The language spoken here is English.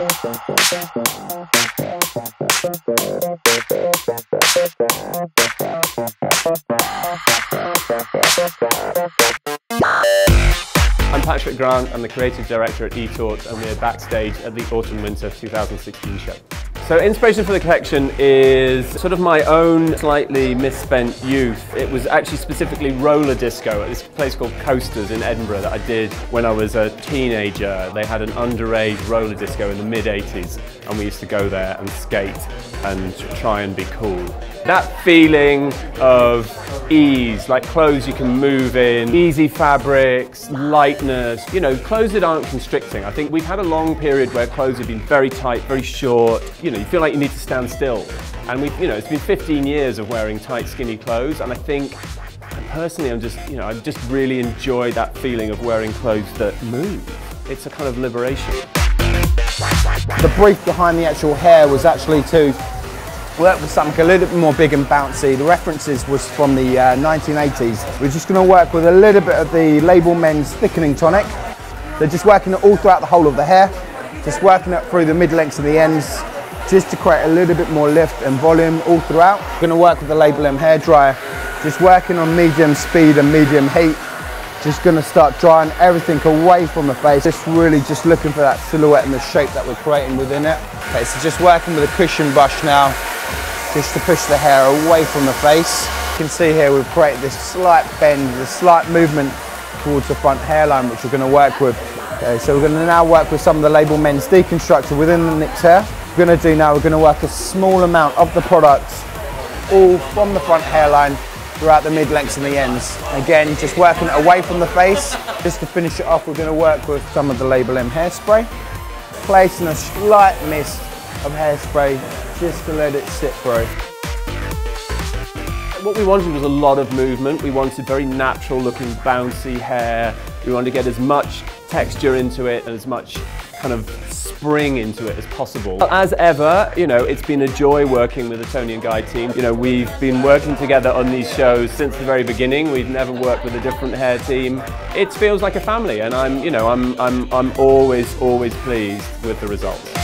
I'm Patrick Grant, I'm the creative director at E.Tautz and we're backstage at the Autumn-Winter 2016 show. So inspiration for the collection is sort of my own slightly misspent youth. It was actually specifically roller disco at this place called Coasters in Edinburgh that I did when I was a teenager. They had an underage roller disco in the mid-80s and we used to go there and skate and try and be cool. That feeling of ease, like clothes you can move in, easy fabrics, lightness, you know, clothes that aren't constricting. I think we've had a long period where clothes have been very tight, very short, you know, you feel like you need to stand still. And it's been 15 years of wearing tight, skinny clothes, and I think, personally, I just really enjoy that feeling of wearing clothes that move. It's a kind of liberation. The brief behind the actual hair was actually to work with something a little bit more big and bouncy. The references was from the 1980s. We're just going to work with a little bit of the LABEL.Men's thickening tonic. They're just working it all throughout the whole of the hair, just working it through the mid-lengths and the ends, just to create a little bit more lift and volume all throughout. We're going to work with the LABEL.M hairdryer, just working on medium speed and medium heat. Just going to start drying everything away from the face, just really just looking for that silhouette and the shape that we're creating within it. Okay, so just working with a cushion brush now, just to push the hair away from the face. You can see here we've created this slight bend, this slight movement towards the front hairline, which we're going to work with. Okay, so we're going to now work with some of the LABEL.Men's deconstructor within the Nick's hair. We're going to do now, we're going to work a small amount of the product all from the front hairline throughout the mid-lengths and the ends. Again, just working it away from the face. Just to finish it off, we're going to work with some of the LABEL.M hairspray, placing a slight mist of hairspray just to let it sit through. What we wanted was a lot of movement. We wanted very natural looking bouncy hair. We wanted to get as much texture into it and as much kind of spring into it as possible. As ever, you know, it's been a joy working with the Toni&GUY team. You know, we've been working together on these shows since the very beginning. We've never worked with a different hair team. It feels like a family, and I'm always pleased with the results.